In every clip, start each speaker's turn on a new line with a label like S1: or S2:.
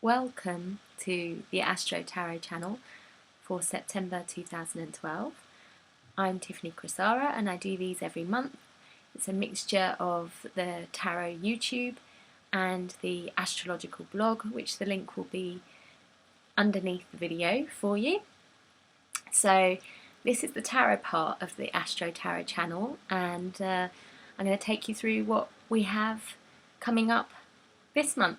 S1: Welcome to the AstroTarotChannel for September 2012. I'm Tiffany Crosara and I do these every month. It's a mixture of the Tarot YouTube and the astrological blog, which the link will be underneath the video for you. So this is the tarot part of the AstroTarotChannel, and I'm going to take you through what we have coming up this month.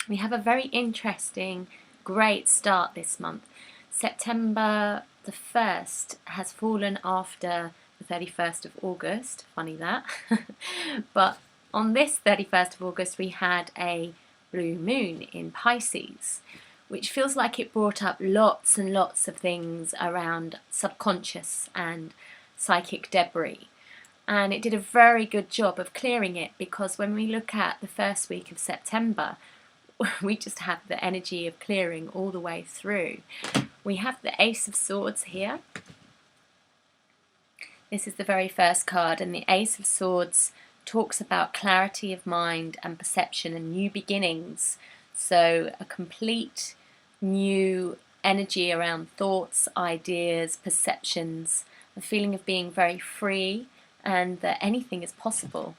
S1: We have a very interesting, great start this month. September the 1st has fallen after the 31st of August, funny that. But on this 31st of August we had a blue moon in Pisces, which feels like it brought up lots and lots of things around subconscious and psychic debris. And it did a very good job of clearing it, because when we look at the first week of September, we just have the energy of clearing all the way through. We have the Ace of Swords here. This is the very first card, and the Ace of Swords talks about clarity of mind and perception and new beginnings. So a complete new energy around thoughts, ideas, perceptions, a feeling of being very free and that anything is possible.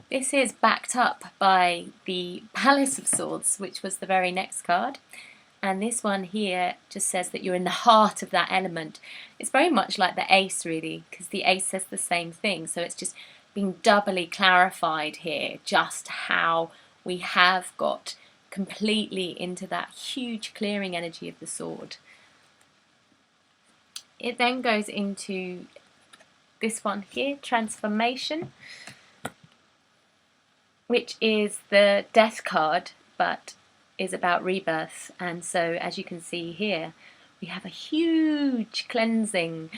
S1: This is backed up by the Palace of Swords, which was the very next card. And this one here just says that you're in the heart of that element. It's very much like the Ace, really, because the Ace says the same thing. So it's just being doubly clarified here, just how we have got completely into that huge clearing energy of the sword. It then goes into this one here, Transformation, which is the Death card, but is about rebirth. And so, as you can see here, we have a huge cleansing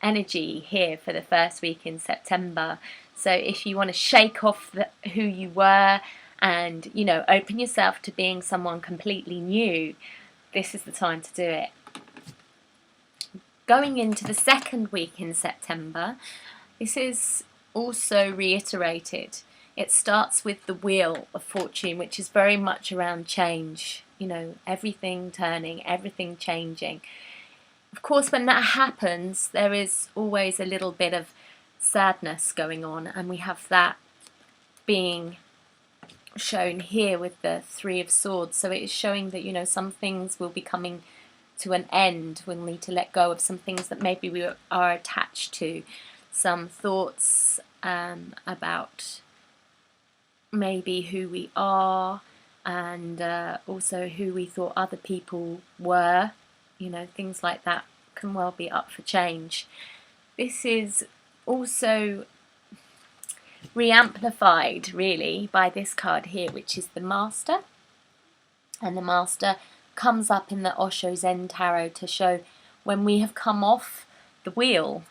S1: energy here for the first week in September. So if you want to shake off who you were and, you know, open yourself to being someone completely new, this is the time to do it. Going into the second week in September, this is also reiterated. It starts with the Wheel of Fortune, which is very much around change, you know, everything turning, everything changing. Of course, when that happens, there is always a little bit of sadness going on, and we have that being shown here with the Three of Swords. So it is showing that, you know, some things will be coming to an end. We'll need to let go of some things that maybe we are attached to, some thoughts about maybe who we are, and also who we thought other people were. You know, things like that can well be up for change. This is also re-amplified really by this card here, which is the Master. And the Master comes up in the Osho Zen Tarot to show when we have come off the wheel,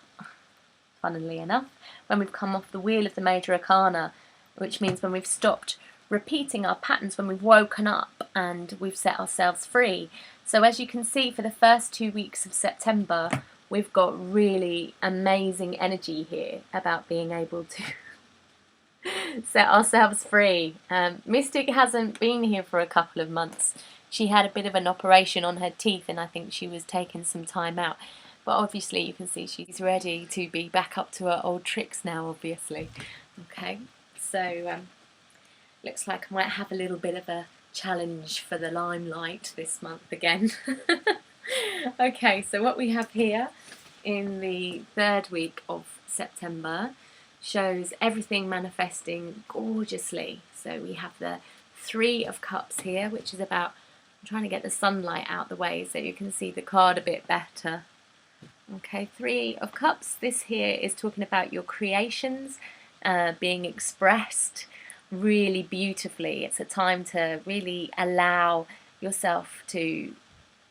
S1: funnily enough, when we've come off the wheel of the Major Arcana, which means when we've stopped repeating our patterns, when we've woken up and we've set ourselves free. So as you can see, for the first 2 weeks of September, we've got really amazing energy here about being able to set ourselves free. Mystic hasn't been here for a couple of months. She had a bit of an operation on her teeth, and I think she was taking some time out. But obviously you can see she's ready to be back up to her old tricks now, obviously. Okay. So looks like I might have a little bit of a challenge for the limelight this month again. Okay, so what we have here in the third week of September shows everything manifesting gorgeously. So we have the Three of Cups here, which is about, I'm trying to get the sunlight out the way so you can see the card a bit better. Okay, Three of Cups. This here is talking about your creations being expressed really beautifully. It's a time to really allow yourself to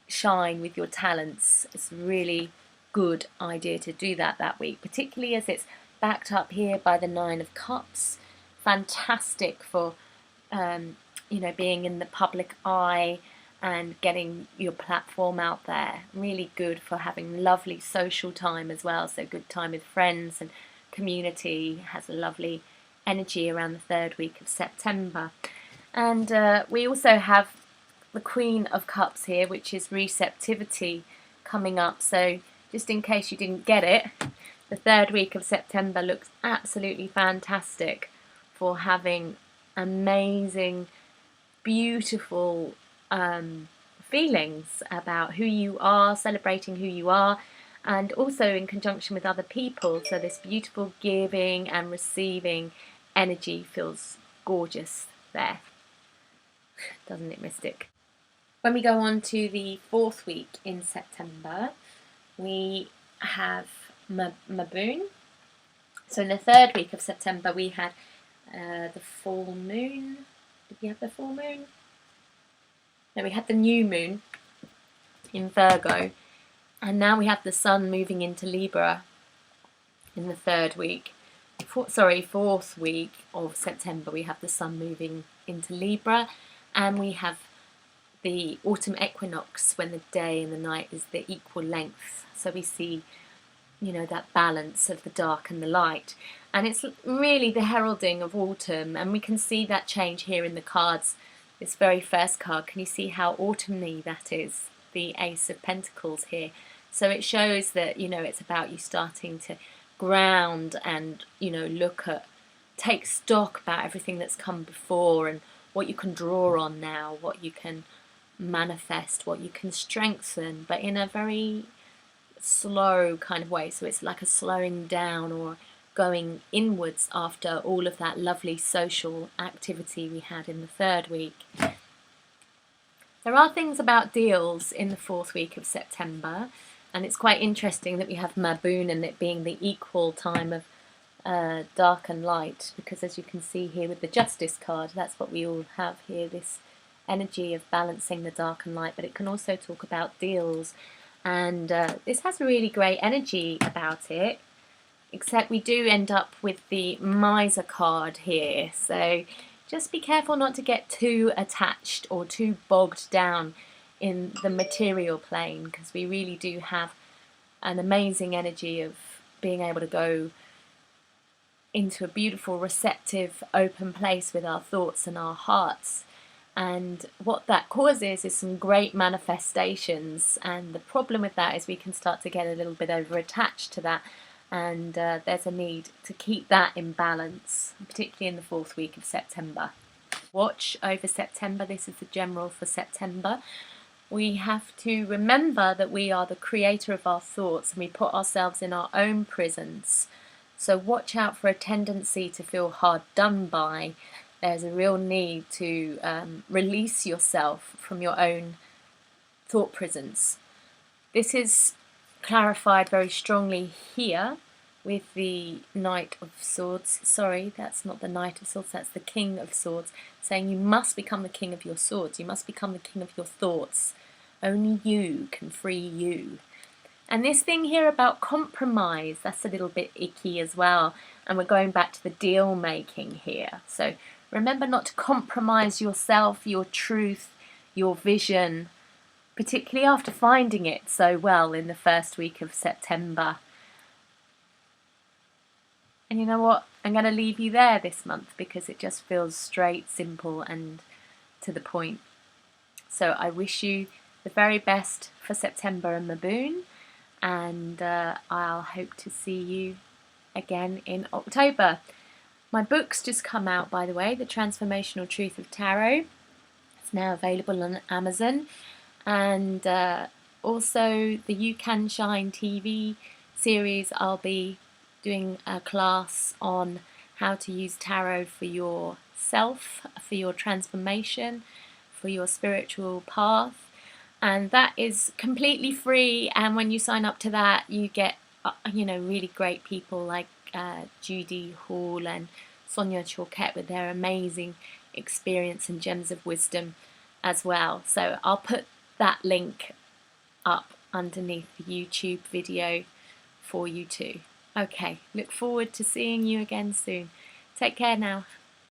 S1: shine with your talents. It's a really good idea to do that week, particularly as it's backed up here by the Nine of Cups. Fantastic for you know, being in the public eye and getting your platform out there. Really good for having lovely social time as well. So good time with friends and community. Has a lovely energy around the third week of September. And we also have the Queen of Cups here, which is receptivity coming up. So just in case you didn't get it, the third week of September looks absolutely fantastic for having amazing, beautiful feelings about who you are, celebrating who you are, and also in conjunction with other people. So this beautiful giving and receiving energy feels gorgeous there, doesn't it, Mystic? When we go on to the fourth week in September, we have Maboon. So in the third week of September, we had the full moon. Did we have the full moon? No, we had the new moon in Virgo. And now we have the sun moving into Libra in the third week. Fourth week of September, we have the sun moving into Libra. And we have the autumn equinox, when the day and the night is the equal length. So we see, you know, that balance of the dark and the light. And it's really the heralding of autumn. And we can see that change here in the cards. This very first card, can you see how autumny that is? The Ace of Pentacles here. So it shows that, you know, it's about you starting to ground and, you know, take stock about everything that's come before and what you can draw on now, what you can manifest, what you can strengthen, but in a very slow kind of way. So it's like a slowing down or going inwards after all of that lovely social activity we had in the third week. There are things about deals in the fourth week of September, and it's quite interesting that we have Maboon and it being the equal time of dark and light, because as you can see here with the Justice card, that's what we all have here, this energy of balancing the dark and light. But it can also talk about deals, and this has a really great energy about it, except we do end up with the Miser card here. So just be careful not to get too attached or too bogged down in the material plane, because we really do have an amazing energy of being able to go into a beautiful, receptive, open place with our thoughts and our hearts. And what that causes is some great manifestations. And the problem with that is we can start to get a little bit over attached to that. And there's a need to keep that in balance, particularly in the fourth week of September. Watch over September. This is the general for September. We have to remember that we are the creator of our thoughts and we put ourselves in our own prisons. So watch out for a tendency to feel hard done by. There's a real need to release yourself from your own thought prisons. This is clarified very strongly here with the Knight of Swords. Sorry, that's not the Knight of Swords, that's the King of Swords, saying you must become the king of your swords. You must become the king of your thoughts. Only you can free you. And this thing here about compromise, that's a little bit icky as well. And we're going back to the deal making here. So remember not to compromise yourself, your truth, your vision, particularly after finding it so well in the first week of September. And you know what? I'm going to leave you there this month because it just feels straight, simple and to the point. So I wish you the very best for September and Maboon. And I'll hope to see you again in October. My book's just come out, by the way, The Transformational Truth of Tarot. It's now available on Amazon. And also the You Can Shine TV series. I'll be doing a class on how to use tarot for yourself, for your transformation, for your spiritual path. And that is completely free, and when you sign up to that you get really great people like Judy Hall and Sonia Choquette with their amazing experience and gems of wisdom as well. So I'll put that link up underneath the YouTube video for you too. Okay, look forward to seeing you again soon. Take care now.